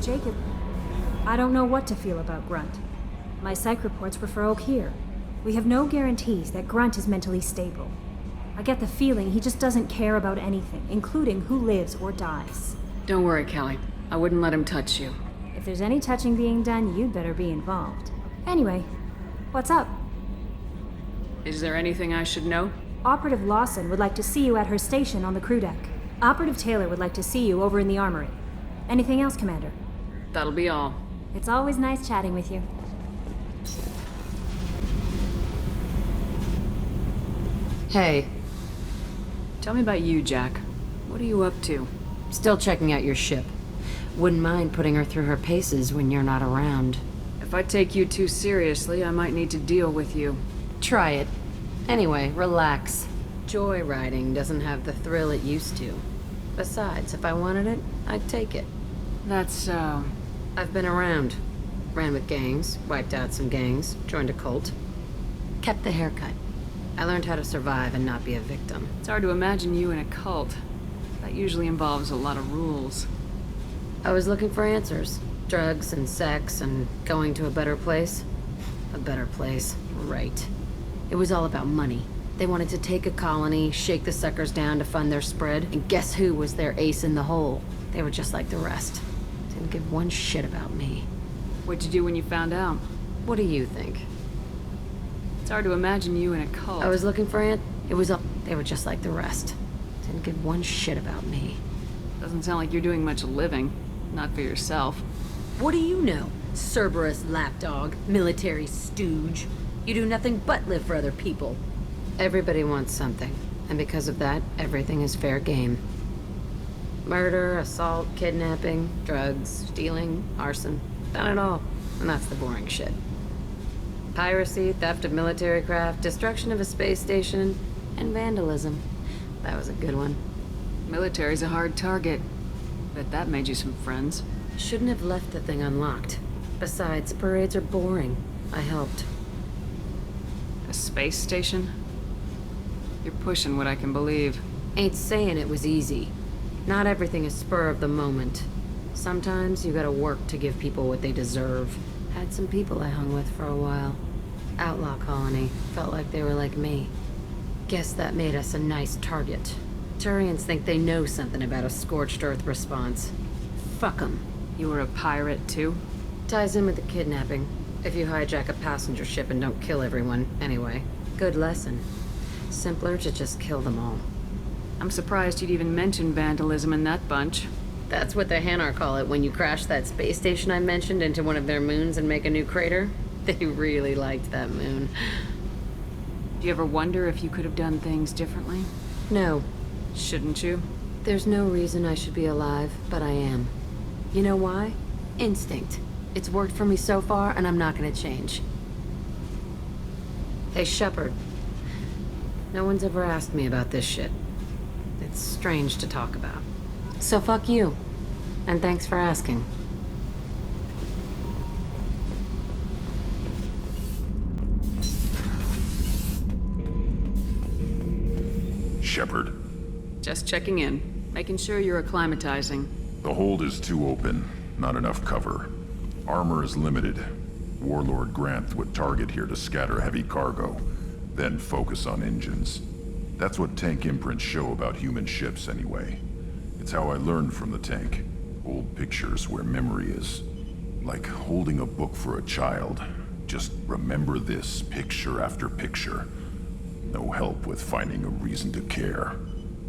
Jacob, I don't know what to feel about Grunt. My psych reports refer Oak here. We have no guarantees that Grunt is mentally stable. I get the feeling he just doesn't care about anything, including who lives or dies. Don't worry, Callie. I wouldn't let him touch you. If there's any touching being done, you'd better be involved. Anyway, what's up? Is there anything I should know? Operative Lawson would like to see you at her station on the crew deck. Operative Taylor would like to see you over in the armory. Anything else, Commander? That'll be all. It's always nice chatting with you. Hey. Tell me about you, Jack. What are you up to? Still checking out your ship. Wouldn't mind putting her through her paces when you're not around. If I take you too seriously, I might need to deal with you. Try it. Anyway, relax. Joyriding doesn't have the thrill it used to. Besides, if I wanted it, I'd take it. That's so... I've been around. Ran with gangs, wiped out some gangs, joined a cult. Kept the haircut. I learned how to survive and not be a victim. It's hard to imagine you in a cult. That usually involves a lot of rules. I was looking for answers. Drugs and sex and going to a better place. A better place, right. It was all about money. They wanted to take a colony, shake the suckers down to fund their spread, and guess who was their ace in the hole? They were just like the rest. Didn't give one shit about me. What'd you do when you found out? What do you think? It's hard to imagine you in a cult. I was looking for they were just like the rest. Didn't give one shit about me. Doesn't sound like you're doing much living. Not for yourself. What do you know? Cerberus lapdog, military stooge. You do nothing but live for other people. Everybody wants something, and because of that, everything is fair game. Murder, assault, kidnapping, drugs, stealing, arson. Done it all. And that's the boring shit. Piracy, theft of military craft, destruction of a space station, and vandalism. That was a good one. Military's a hard target. Bet that made you some friends. Shouldn't have left the thing unlocked. Besides, parades are boring. I helped. A space station? You're pushing what I can believe. Ain't saying it was easy. Not everything is spur of the moment. Sometimes you gotta work to give people what they deserve. Had some people I hung with for a while. Outlaw colony. Felt like they were like me. Guess that made us a nice target. Turians think they know something about a scorched earth response. Fuck 'em. You were a pirate, too? Ties in with the kidnapping. If you hijack a passenger ship and don't kill everyone, anyway. Good lesson. Simpler to just kill them all. I'm surprised you'd even mention vandalism in that bunch. That's what the Hanar call it when you crash that space station I mentioned into one of their moons and make a new crater. They really liked that moon. Do you ever wonder if you could have done things differently? No. Shouldn't you? There's no reason I should be alive, but I am. You know why? Instinct. It's worked for me so far, and I'm not gonna change. Hey, Shepard. No one's ever asked me about this shit. It's strange to talk about. So fuck you. And thanks for asking. Shepard. Just checking in. Making sure you're acclimatizing. The hold is too open. Not enough cover. Armor is limited. Warlord Grant would target here to scatter heavy cargo, then focus on engines. That's what tank imprints show about human ships anyway. It's how I learned from the tank. Old pictures where memory is. Like holding a book for a child. Just remember this picture after picture. No help with finding a reason to care.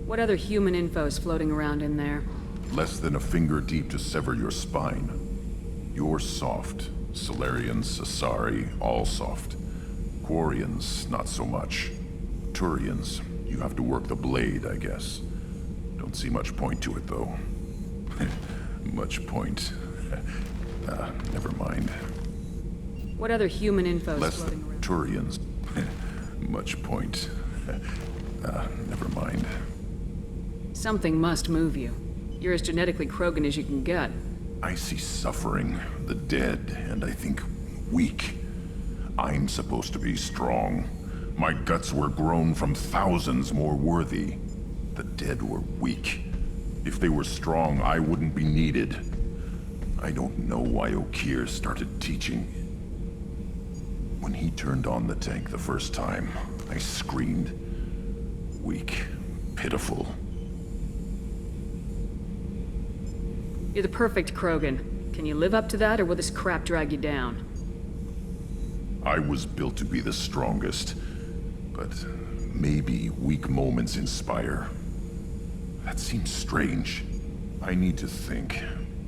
What other human info is floating around in there? Less than a finger deep to sever your spine. You're soft. Solarians, Asari, all soft. Quarians, not so much. Turians, you have to work the blade, I guess. Don't see much point to it, though. Much point. Never mind. What other human info is Less floating than around? Turians. Much point. Never mind. Something must move you. You're as genetically Krogan as you can get. I see suffering, the dead, and I think weak. I'm supposed to be strong. My guts were grown from thousands more worthy. The dead were weak. If they were strong, I wouldn't be needed. I don't know why O'Keefe started teaching. When he turned on the tank the first time, I screamed. Weak, pitiful. You're the perfect Krogan. Can you live up to that, or will this crap drag you down? I was built to be the strongest, but maybe weak moments inspire. That seems strange. I need to think,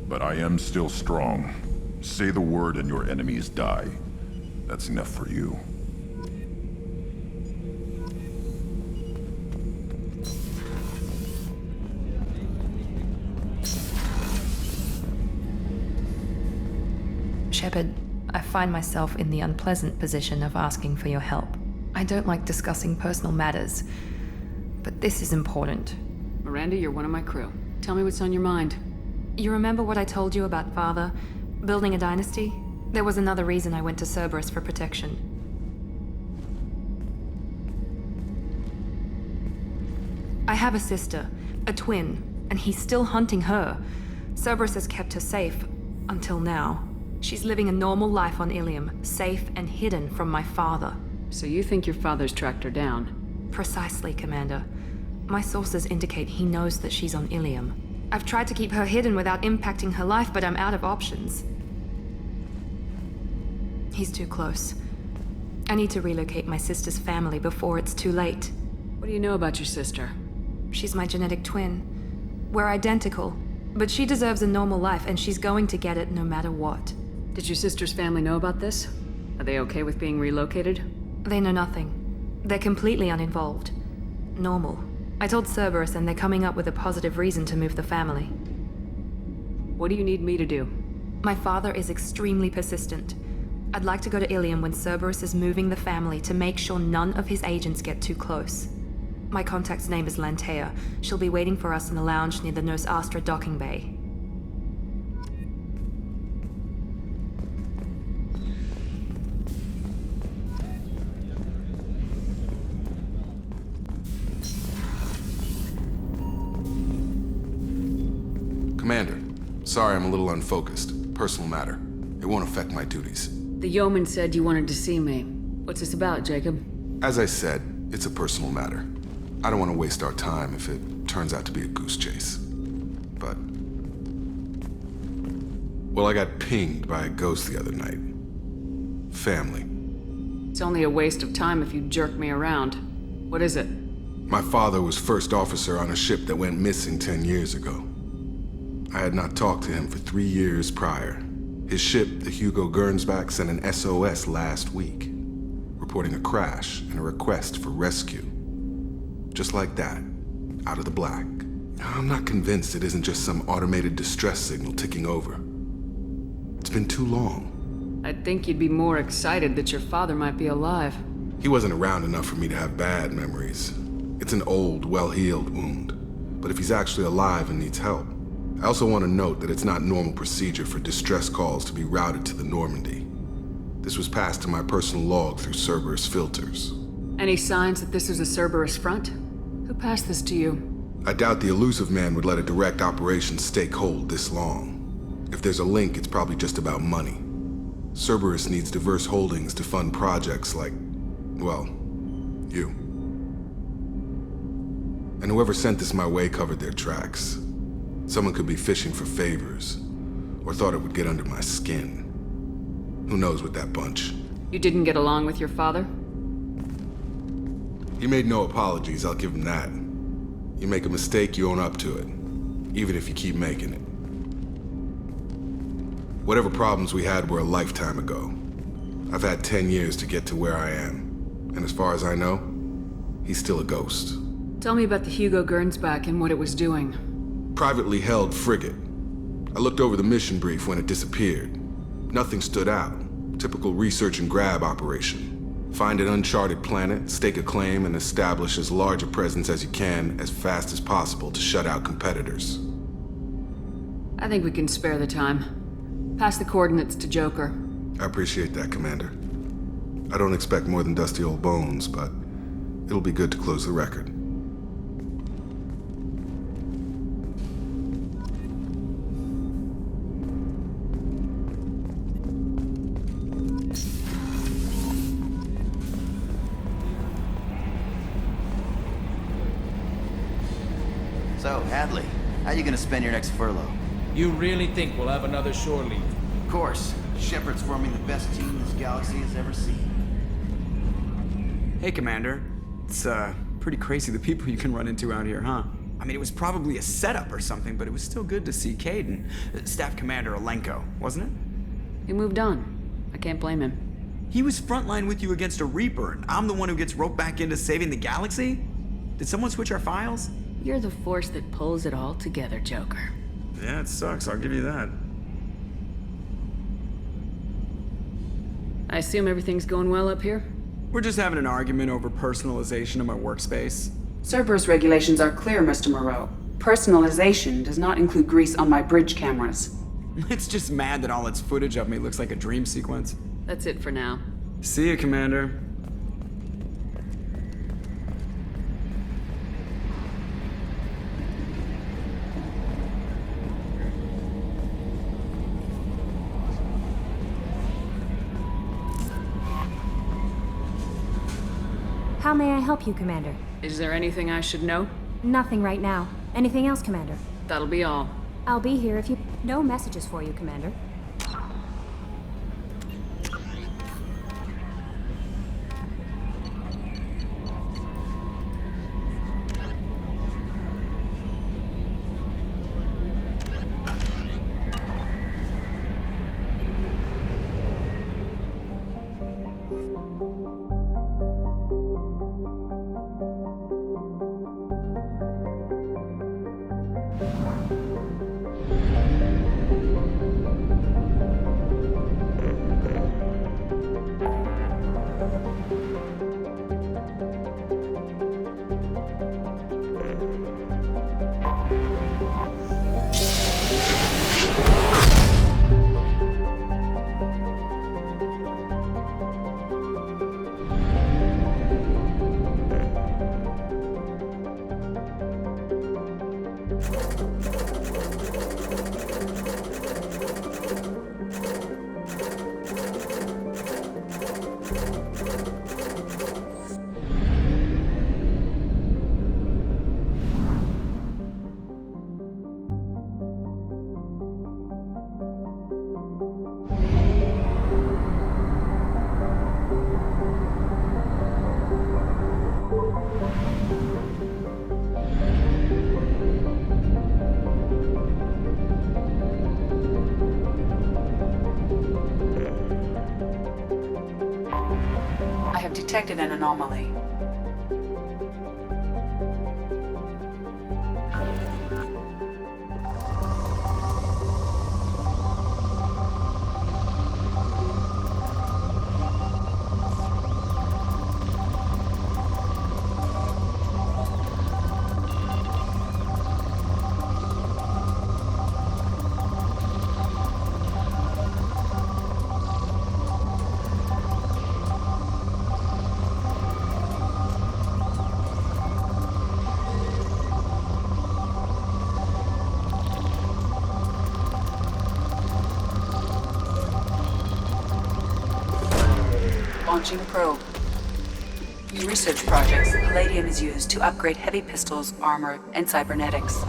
but I am still strong. Say the word and your enemies die. That's enough for you. Shepard, I find myself in the unpleasant position of asking for your help. I don't like discussing personal matters, but this is important. Miranda, you're one of my crew. Tell me what's on your mind. You remember what I told you about Father? Building a dynasty? There was another reason I went to Cerberus for protection. I have a sister, a twin, and he's still hunting her. Cerberus has kept her safe, until now. She's living a normal life on Ilium, safe and hidden from my father. So you think your father's tracked her down? Precisely, Commander. My sources indicate he knows that she's on Ilium. I've tried to keep her hidden without impacting her life, but I'm out of options. He's too close. I need to relocate my sister's family before it's too late. What do you know about your sister? She's my genetic twin. We're identical, but she deserves a normal life, and she's going to get it no matter what. Did your sister's family know about this? Are they okay with being relocated? They know nothing. They're completely uninvolved. Normal. I told Cerberus, and they're coming up with a positive reason to move the family. What do you need me to do? My father is extremely persistent. I'd like to go to Ilium when Cerberus is moving the family to make sure none of his agents get too close. My contact's name is Lantea. She'll be waiting for us in the lounge near the Nos Astra docking bay. Commander, sorry I'm a little unfocused. Personal matter. It won't affect my duties. The yeoman said you wanted to see me. What's this about, Jacob? As I said, it's a personal matter. I don't want to waste our time if it turns out to be a goose chase. But... well, I got pinged by a ghost the other night. Family. It's only a waste of time if you jerk me around. What is it? My father was first officer on a ship that went missing 10 years ago. I had not talked to him for 3 years prior. His ship, the Hugo Gernsback, sent an SOS last week, reporting a crash and a request for rescue. Just like that, out of the black. I'm not convinced it isn't just some automated distress signal ticking over. It's been too long. I'd think you'd be more excited that your father might be alive. He wasn't around enough for me to have bad memories. It's an old, well-healed wound. But if he's actually alive and needs help, I also want to note that it's not normal procedure for distress calls to be routed to the Normandy. This was passed to my personal log through Cerberus filters. Any signs that this is a Cerberus front? Who passed this to you? I doubt the elusive man would let a direct operation stake hold this long. If there's a link, it's probably just about money. Cerberus needs diverse holdings to fund projects like, well, you. And whoever sent this my way covered their tracks. Someone could be fishing for favors, or thought it would get under my skin. Who knows with that bunch? You didn't get along with your father? He made no apologies, I'll give him that. You make a mistake, you own up to it, even if you keep making it. Whatever problems we had were a lifetime ago. I've had 10 years to get to where I am, and as far as I know, he's still a ghost. Tell me about the Hugo Gernsback and what it was doing. Privately held frigate. I looked over the mission brief when it disappeared. Nothing stood out. Typical research and grab operation. Find an uncharted planet, stake a claim, and establish as large a presence as you can as fast as possible to shut out competitors. I think we can spare the time. Pass the coordinates to Joker. I appreciate that, Commander. I don't expect more than dusty old bones, but it'll be good to close the record. Hadley, how you gonna spend your next furlough? You really think we'll have another shore leave? Of course. Shepard's forming the best team this galaxy has ever seen. Hey, Commander. It's, pretty crazy the people you can run into out here, huh? I mean, it was probably a setup or something, but it was still good to see Cade and Staff Commander Alenko, wasn't it? He moved on. I can't blame him. He was frontline with you against a Reaper, and I'm the one who gets roped back into saving the galaxy? Did someone switch our files? You're the force that pulls it all together, Joker. Yeah, it sucks, I'll give you that. I assume everything's going well up here? We're just having an argument over personalization of my workspace. Cerberus regulations are clear, Mr. Moreau. Personalization does not include grease on my bridge cameras. It's just mad that all its footage of me looks like a dream sequence. That's it for now. See you, Commander. How may I help you, Commander? Is there anything I should know? Nothing right now. Anything else, Commander? That'll be all. I'll be here if you... No messages for you, Commander. Detected an anomaly. Launching probe. In research projects, palladium is used to upgrade heavy pistols, armor, and cybernetics.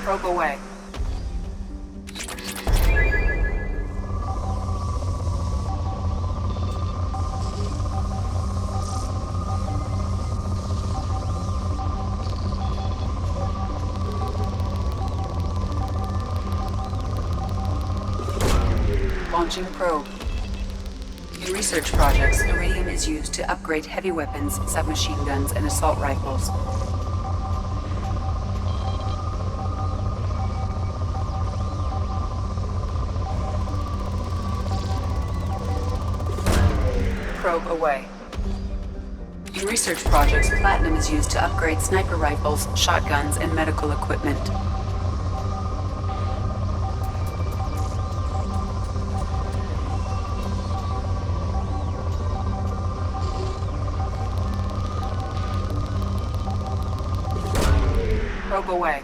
Probe away. Launching probe. In research projects, iridium is used to upgrade heavy weapons, submachine guns, and assault rifles. Probe away. In research projects, platinum is used to upgrade sniper rifles, shotguns, and medical equipment. Probe away.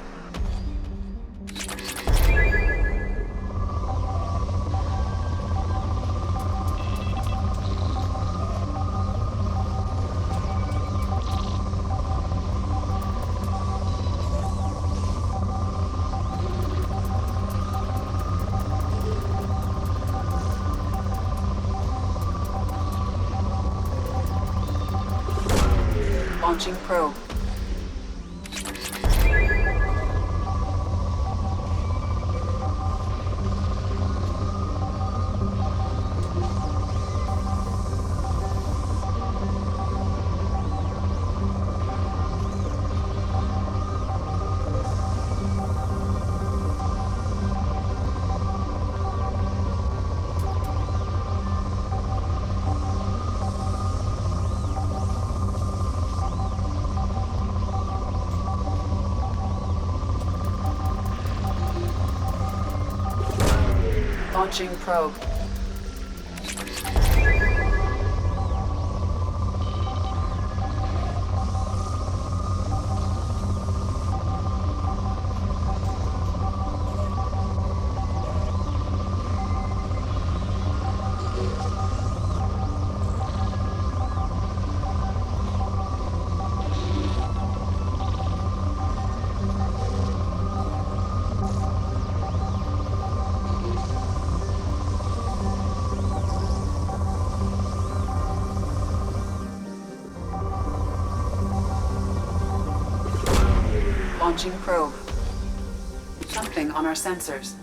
Launching probe. Launching probe. Launching probe. Something on our sensors.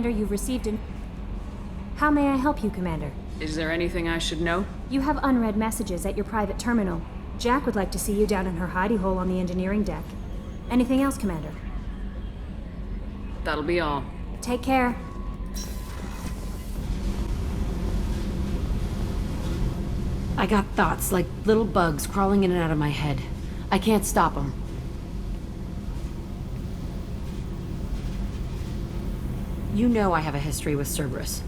Commander. You've received an... How may I help you, Commander? Is there anything I should know? You have unread messages at your private terminal. Jack would like to see you down in her hidey hole on the engineering deck. Anything else, Commander? That'll be all. Take care. I got thoughts like little bugs crawling in and out of my head. I can't stop them. You know I have a history with Cerberus.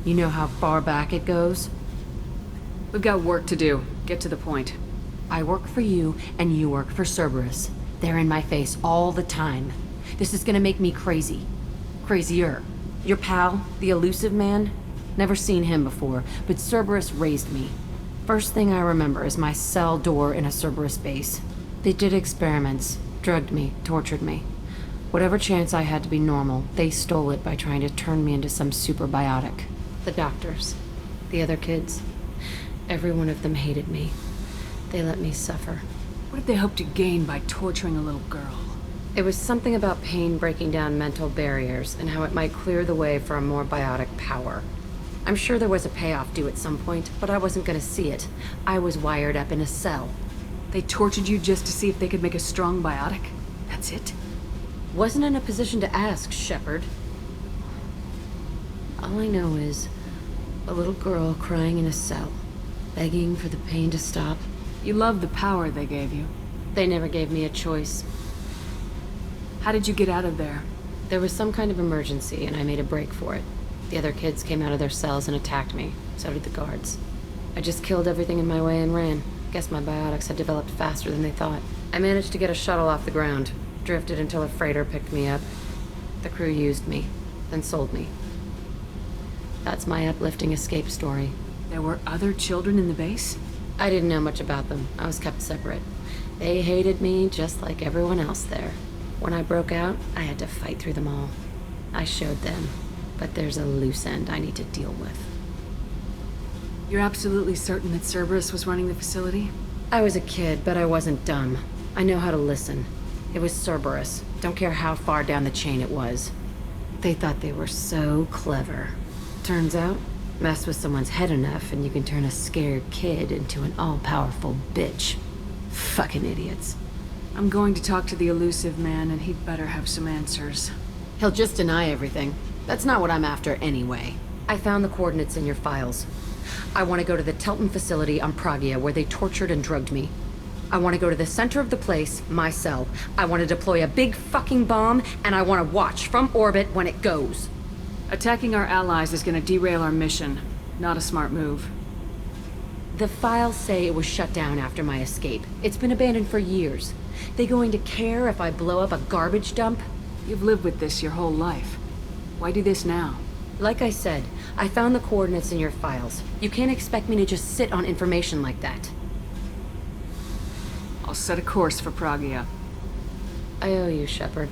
You know how far back it goes? We've got work to do. Get to the point. I work for you, and you work for Cerberus. They're in my face all the time. This is gonna make me crazy. Crazier. Your pal, the elusive man? Never seen him before, but Cerberus raised me. First thing I remember is my cell door in a Cerberus base. They did experiments, drugged me, tortured me. Whatever chance I had to be normal, they stole it by trying to turn me into some superbiotic. The doctors, the other kids, every one of them hated me. They let me suffer. What did they hope to gain by torturing a little girl? It was something about pain breaking down mental barriers and how it might clear the way for a more biotic power. I'm sure there was a payoff due at some point, but I wasn't gonna see it. I was wired up in a cell. They tortured you just to see if they could make a strong biotic? That's it? Wasn't in a position to ask, Shepard. All I know is a little girl crying in a cell, begging for the pain to stop. You love the power they gave you. They never gave me a choice. How did you get out of there? There was some kind of emergency, and I made a break for it. The other kids came out of their cells and attacked me. So did the guards. I just killed everything in my way and ran. Guess my biotics had developed faster than they thought. I managed to get a shuttle off the ground. Drifted until a freighter picked me up. The crew used me, then sold me. That's my uplifting escape story. There were other children in the base? I didn't know much about them. I was kept separate. They hated me just like everyone else there. When I broke out, I had to fight through them all. I showed them, but there's a loose end I need to deal with. You're absolutely certain that Cerberus was running the facility? I was a kid, but I wasn't dumb. I know how to listen. It was Cerberus. Don't care how far down the chain it was. They thought they were so clever. Turns out, mess with someone's head enough and you can turn a scared kid into an all-powerful bitch. Fucking idiots. I'm going to talk to the elusive man, and he'd better have some answers. He'll just deny everything. That's not what I'm after anyway. I found the coordinates in your files. I want to go to the Telton facility on Pragia where they tortured and drugged me. I want to go to the center of the place, my cell. I want to deploy a big fucking bomb, and I want to watch from orbit when it goes. Attacking our allies is going to derail our mission. Not a smart move. The files say it was shut down after my escape. It's been abandoned for years. They going to care if I blow up a garbage dump? You've lived with this your whole life. Why do this now? Like I said, I found the coordinates in your files. You can't expect me to just sit on information like that. I'll set a course for Pragia. I owe you, Shepard.